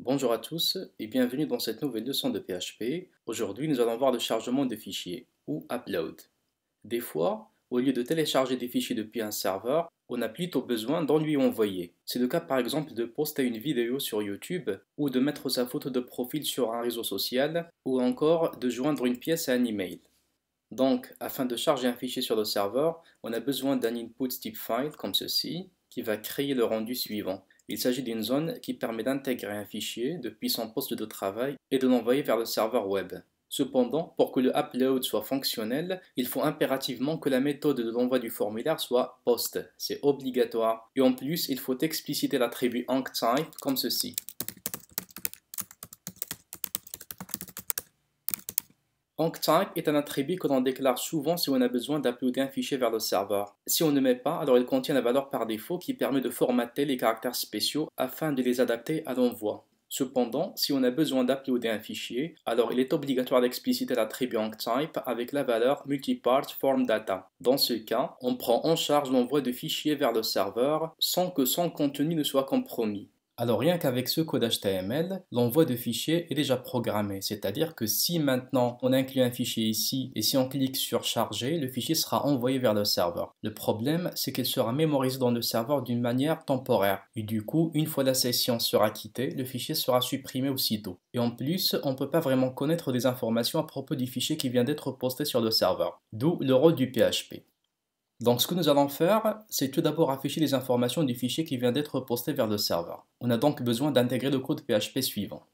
Bonjour à tous et bienvenue dans cette nouvelle leçon de PHP. Aujourd'hui, nous allons voir le chargement de fichiers ou upload. Des fois, au lieu de télécharger des fichiers depuis un serveur, on a plutôt besoin d'en lui envoyer. C'est le cas par exemple de poster une vidéo sur YouTube ou de mettre sa photo de profil sur un réseau social ou encore de joindre une pièce à un email. Donc, afin de charger un fichier sur le serveur, on a besoin d'un input type file comme ceci, qui va créer le rendu suivant. Il s'agit d'une zone qui permet d'intégrer un fichier depuis son poste de travail et de l'envoyer vers le serveur web. Cependant, pour que le upload soit fonctionnel, il faut impérativement que la méthode de l'envoi du formulaire soit POST. C'est obligatoire. Et en plus, il faut expliciter l'attribut anctype comme ceci. Anctype est un attribut que l'on déclare souvent si on a besoin d'uploader un fichier vers le serveur. Si on ne met pas, alors il contient la valeur par défaut qui permet de formater les caractères spéciaux afin de les adapter à l'envoi. Cependant, si on a besoin d'uploader un fichier, alors il est obligatoire d'expliciter l'attribut anctype avec la valeur multipart form data. Dans ce cas, on prend en charge l'envoi de fichiers vers le serveur sans que son contenu ne soit compromis. Alors rien qu'avec ce code HTML, l'envoi de fichiers est déjà programmé, c'est-à-dire que si maintenant on inclut un fichier ici et si on clique sur charger, le fichier sera envoyé vers le serveur. Le problème, c'est qu'il sera mémorisé dans le serveur d'une manière temporaire et du coup, une fois la session sera quittée, le fichier sera supprimé aussitôt. Et en plus, on ne peut pas vraiment connaître des informations à propos du fichier qui vient d'être posté sur le serveur, d'où le rôle du PHP. Donc ce que nous allons faire, c'est tout d'abord afficher les informations du fichier qui vient d'être posté vers le serveur. On a donc besoin d'intégrer le code PHP suivant.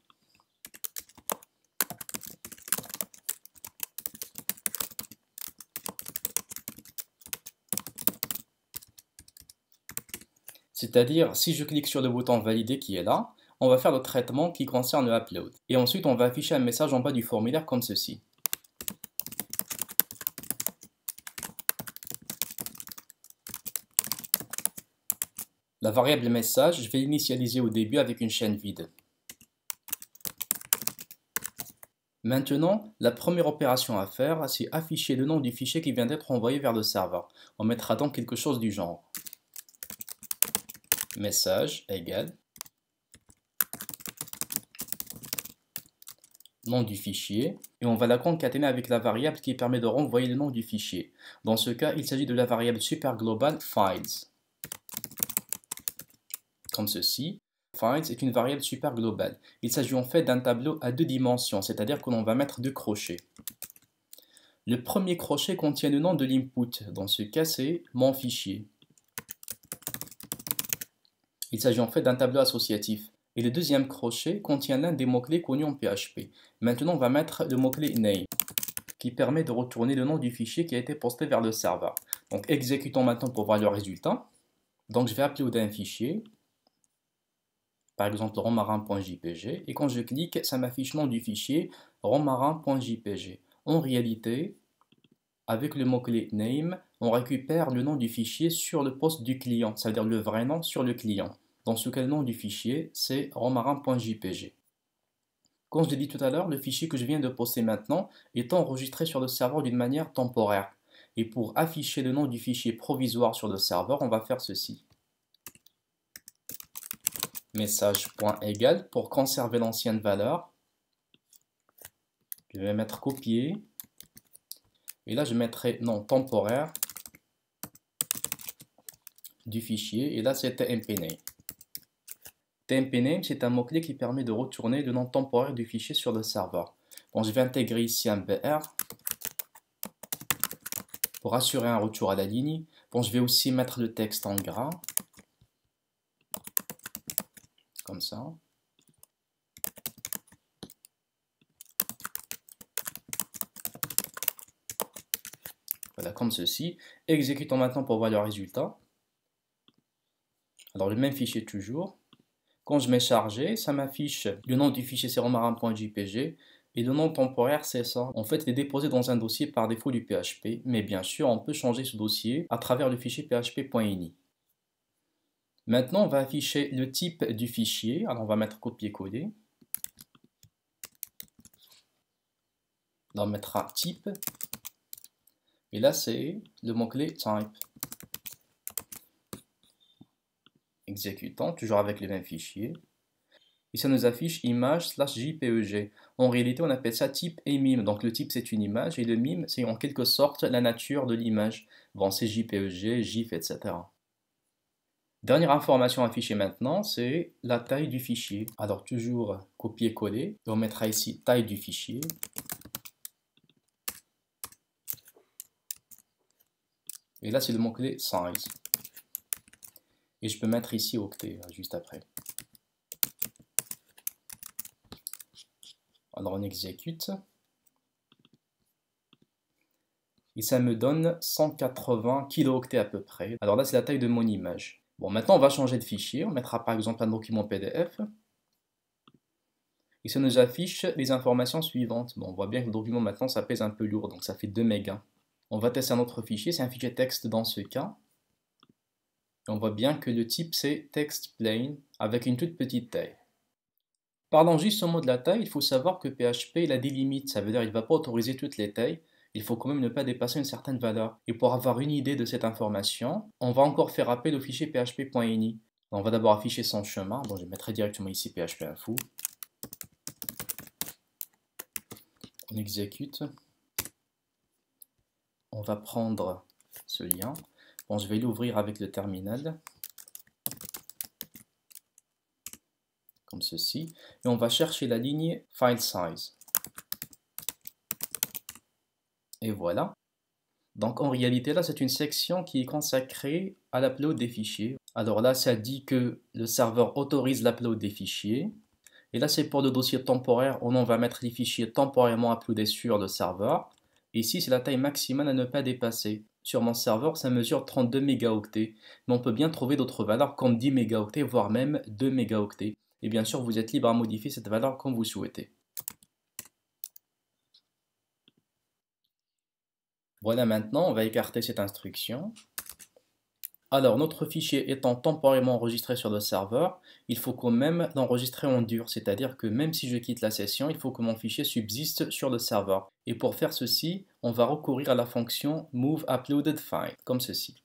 C'est-à-dire, si je clique sur le bouton valider qui est là, on va faire le traitement qui concerne le upload. Et ensuite, on va afficher un message en bas du formulaire comme ceci. La variable message, je vais l'initialiser au début avec une chaîne vide. Maintenant, la première opération à faire, c'est afficher le nom du fichier qui vient d'être envoyé vers le serveur. On mettra donc quelque chose du genre message égale nom du fichier et on va la concaténer avec la variable qui permet de renvoyer le nom du fichier. Dans ce cas, il s'agit de la variable superglobale files. Comme ceci. Files est une variable superglobale. Il s'agit en fait d'un tableau à deux dimensions, c'est-à-dire que l'on va mettre deux crochets. Le premier crochet contient le nom de l'input. Dans ce cas, c'est mon fichier. Il s'agit en fait d'un tableau associatif. Et le deuxième crochet contient l'un des mots-clés connus en PHP. Maintenant, on va mettre le mot-clé name, qui permet de retourner le nom du fichier qui a été posté vers le serveur. Donc, exécutons maintenant pour voir le résultat. Donc, je vais uploader un fichier, par exemple romarin.jpg, et quand je clique, ça m'affiche le nom du fichier romarin.jpg. En réalité, avec le mot-clé name, on récupère le nom du fichier sur le poste du client, c'est-à-dire le vrai nom sur le client. Dans ce cas, le nom du fichier, c'est romarin.jpg. Comme je l'ai dit tout à l'heure, le fichier que je viens de poster maintenant est enregistré sur le serveur d'une manière temporaire. Et pour afficher le nom du fichier provisoire sur le serveur, on va faire ceci. Message.egal pour conserver l'ancienne valeur. Je vais mettre copier. Et là, je mettrai nom temporaire du fichier. Et là, c'est tmpname. Tmpname, c'est un mot-clé qui permet de retourner le nom temporaire du fichier sur le serveur. Bon, je vais intégrer ici un br pour assurer un retour à la ligne. Bon, je vais aussi mettre le texte en gras, comme ça. Voilà, comme ceci. Exécutons maintenant pour voir le résultat. Alors, le même fichier toujours. Quand je mets chargé, ça m'affiche le nom du fichier c'est romarin.jpg et le nom temporaire c'est ça. En fait, il est déposé dans un dossier par défaut du PHP, mais bien sûr, on peut changer ce dossier à travers le fichier php.ini. Maintenant, on va afficher le type du fichier. Alors, on va mettre copier-coller. Là, on mettra type. Et là, c'est le mot-clé type. Exécutant, toujours avec le même fichier. et ça nous affiche image/jpeg. En réalité, on appelle ça type et mime. Donc le type, c'est une image et le mime, c'est en quelque sorte la nature de l'image. Bon, c'est jpeg, gif, etc. Dernière information affichée maintenant, c'est la taille du fichier. Alors toujours copier-coller, et on mettra ici taille du fichier. Et là, c'est le mot-clé size. Et je peux mettre ici octet, juste après. Alors on exécute. Et ça me donne 180 kilooctets à peu près. Alors là, c'est la taille de mon image. Bon, maintenant, on va changer de fichier. On mettra par exemple un document PDF. Et ça nous affiche les informations suivantes. Bon, on voit bien que le document maintenant, ça pèse un peu lourd, donc ça fait 2 mégas. On va tester un autre fichier, c'est un fichier texte dans ce cas. Et on voit bien que le type, c'est text plain, avec une toute petite taille. Parlant justement de la taille, il faut savoir que PHP, il a des limites. Ça veut dire qu'il ne va pas autoriser toutes les tailles. Il faut quand même ne pas dépasser une certaine valeur. Et pour avoir une idée de cette information, on va encore faire appel au fichier php.ini. On va d'abord afficher son chemin. Bon, je mettrai directement ici php-info. On exécute. On va prendre ce lien. Bon, je vais l'ouvrir avec le terminal. Comme ceci. Et on va chercher la ligne file size. Et voilà. Donc en réalité là c'est une section qui est consacrée à l'upload des fichiers. Alors là ça dit que le serveur autorise l'upload des fichiers. Et là c'est pour le dossier temporaire où on va mettre les fichiers temporairement uploadés sur le serveur. Et ici c'est la taille maximale à ne pas dépasser. Sur mon serveur ça mesure 32 mégaoctets. Mais on peut bien trouver d'autres valeurs comme 10 mégaoctets voire même 2 mégaoctets. Et bien sûr vous êtes libre à modifier cette valeur comme vous souhaitez. Voilà, maintenant on va écarter cette instruction. Alors notre fichier étant temporairement enregistré sur le serveur, il faut quand même l'enregistrer en dur, c'est-à-dire que même si je quitte la session, il faut que mon fichier subsiste sur le serveur. Et pour faire ceci, on va recourir à la fonction moveUploadedFile, comme ceci.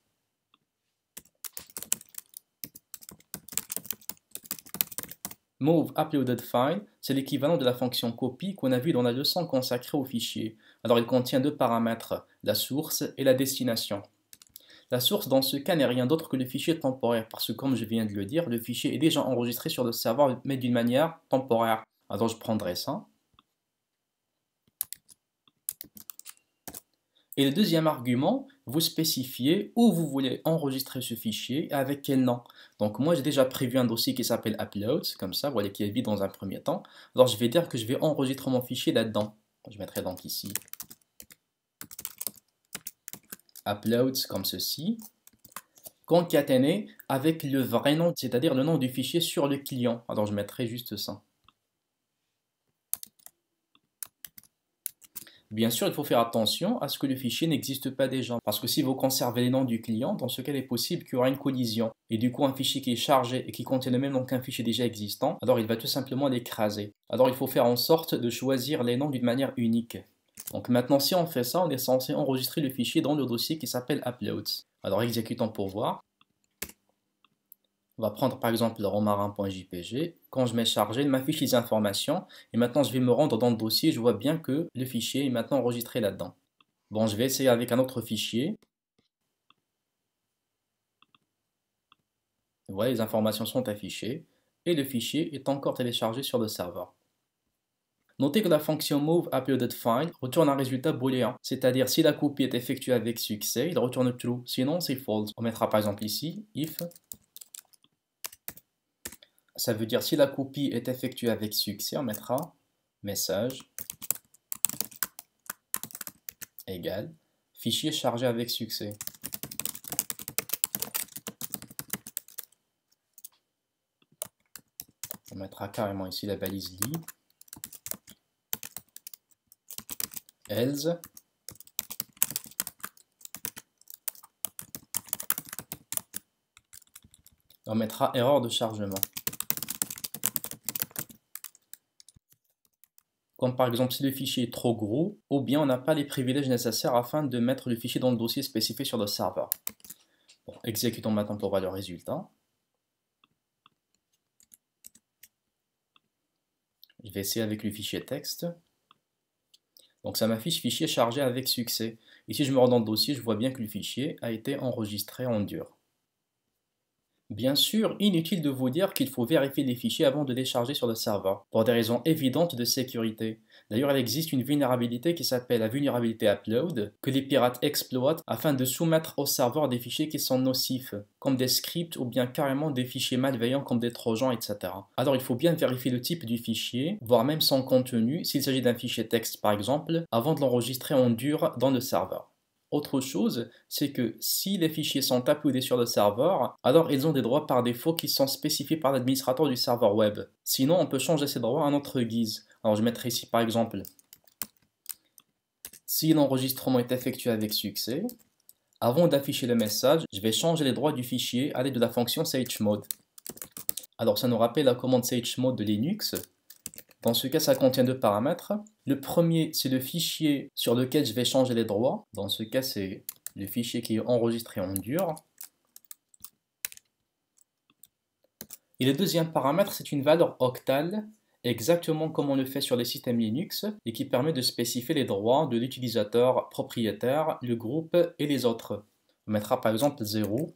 moveUploadedFile, c'est l'équivalent de la fonction copy qu'on a vu dans la leçon consacrée au fichier. Alors il contient deux paramètres, la source et la destination. La source dans ce cas n'est rien d'autre que le fichier temporaire, parce que comme je viens de le dire, le fichier est déjà enregistré sur le serveur, mais d'une manière temporaire. Alors je prendrai ça. Et le deuxième argument, vous spécifiez où vous voulez enregistrer ce fichier et avec quel nom. Donc moi j'ai déjà prévu un dossier qui s'appelle uploads, comme ça, voilà, qui est vide dans un premier temps. Alors je vais dire que je vais enregistrer mon fichier là-dedans. Je mettrai donc ici uploads comme ceci, concaténé avec le vrai nom, c'est-à-dire le nom du fichier sur le client. Alors je mettrai juste ça. Bien sûr, il faut faire attention à ce que le fichier n'existe pas déjà, parce que si vous conservez les noms du client, dans ce cas il est possible qu'il y aura une collision. Et du coup, un fichier qui est chargé et qui contient le même nom qu'un fichier déjà existant, alors il va tout simplement l'écraser. Alors il faut faire en sorte de choisir les noms d'une manière unique. Donc maintenant, si on fait ça, on est censé enregistrer le fichier dans le dossier qui s'appelle uploads. Alors exécutons pour voir. On va prendre par exemple le romarin.jpg. Quand je mets chargé, il m'affiche les informations. Et maintenant, je vais me rendre dans le dossier. Je vois bien que le fichier est maintenant enregistré là-dedans. Bon, je vais essayer avec un autre fichier. Voilà, les informations sont affichées. Et le fichier est encore téléchargé sur le serveur. Notez que la fonction moveUploadedFile retourne un résultat booléen, c'est-à-dire si la copie est effectuée avec succès, il retourne true, sinon c'est false. On mettra par exemple ici if. Ça veut dire si la copie est effectuée avec succès, on mettra message égale fichier chargé avec succès. On mettra carrément ici la balise li. Else. On mettra erreur de chargement. Comme par exemple si le fichier est trop gros, ou bien on n'a pas les privilèges nécessaires afin de mettre le fichier dans le dossier spécifié sur le serveur. Bon, exécutons maintenant pour voir le résultat. Je vais essayer avec le fichier texte. Donc ça m'affiche fichier chargé avec succès. Ici, je me rends dans le dossier, je vois bien que le fichier a été enregistré en dur. Bien sûr, inutile de vous dire qu'il faut vérifier les fichiers avant de les charger sur le serveur, pour des raisons évidentes de sécurité. D'ailleurs, il existe une vulnérabilité qui s'appelle la vulnérabilité upload, que les pirates exploitent afin de soumettre au serveur des fichiers qui sont nocifs, comme des scripts ou bien carrément des fichiers malveillants comme des trojans, etc. Alors il faut bien vérifier le type du fichier, voire même son contenu, s'il s'agit d'un fichier texte par exemple, avant de l'enregistrer en dur dans le serveur. Autre chose, c'est que si les fichiers sont uploadés sur le serveur, alors ils ont des droits par défaut qui sont spécifiés par l'administrateur du serveur web. Sinon, on peut changer ces droits à notre guise. Alors je mettrai ici par exemple, si l'enregistrement est effectué avec succès, avant d'afficher le message, je vais changer les droits du fichier à l'aide de la fonction chmod. Alors ça nous rappelle la commande chmod de Linux. Dans ce cas, ça contient deux paramètres. Le premier, c'est le fichier sur lequel je vais changer les droits. Dans ce cas, c'est le fichier qui est enregistré en dur. Et le deuxième paramètre, c'est une valeur octale, exactement comme on le fait sur les systèmes Linux, et qui permet de spécifier les droits de l'utilisateur propriétaire, le groupe et les autres. On mettra par exemple 0,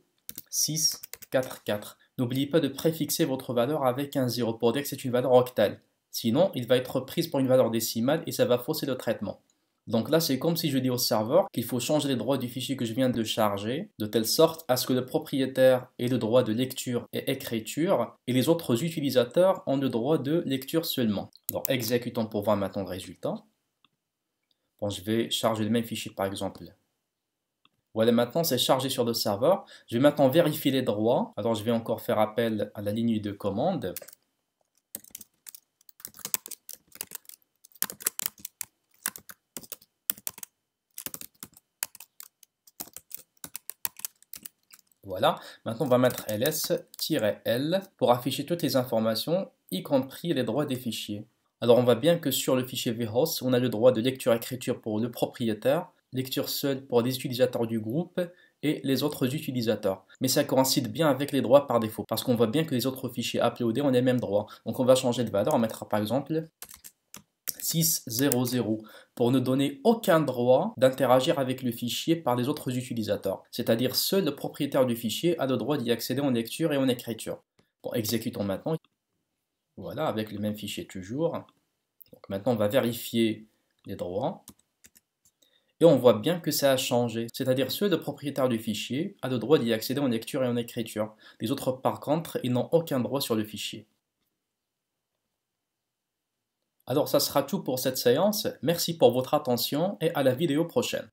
6, 4, 4. N'oubliez pas de préfixer votre valeur avec un 0 pour dire que c'est une valeur octale. Sinon, il va être pris pour une valeur décimale et ça va fausser le traitement. Donc là, c'est comme si je dis au serveur qu'il faut changer les droits du fichier que je viens de charger, de telle sorte à ce que le propriétaire ait le droit de lecture et écriture, et les autres utilisateurs ont le droit de lecture seulement. Donc exécutons pour voir maintenant le résultat. Bon, je vais charger le même fichier par exemple. Voilà, maintenant c'est chargé sur le serveur. Je vais maintenant vérifier les droits. Alors je vais encore faire appel à la ligne de commande. Voilà, maintenant on va mettre ls-l pour afficher toutes les informations, y compris les droits des fichiers. Alors on voit bien que sur le fichier vhost, on a le droit de lecture-écriture pour le propriétaire, lecture seule pour les utilisateurs du groupe et les autres utilisateurs. Mais ça coïncide bien avec les droits par défaut, parce qu'on voit bien que les autres fichiers uploadés ont les mêmes droits. Donc on va changer de valeur, on mettra par exemple 600 pour ne donner aucun droit d'interagir avec le fichier par les autres utilisateurs. C'est-à-dire seul le propriétaire du fichier a le droit d'y accéder en lecture et en écriture. Bon, exécutons maintenant. Voilà, avec le même fichier toujours. Donc maintenant, on va vérifier les droits. Et on voit bien que ça a changé. C'est-à-dire seul le propriétaire du fichier a le droit d'y accéder en lecture et en écriture. Les autres, par contre, ils n'ont aucun droit sur le fichier. Alors ça sera tout pour cette séance, merci pour votre attention et à la vidéo prochaine.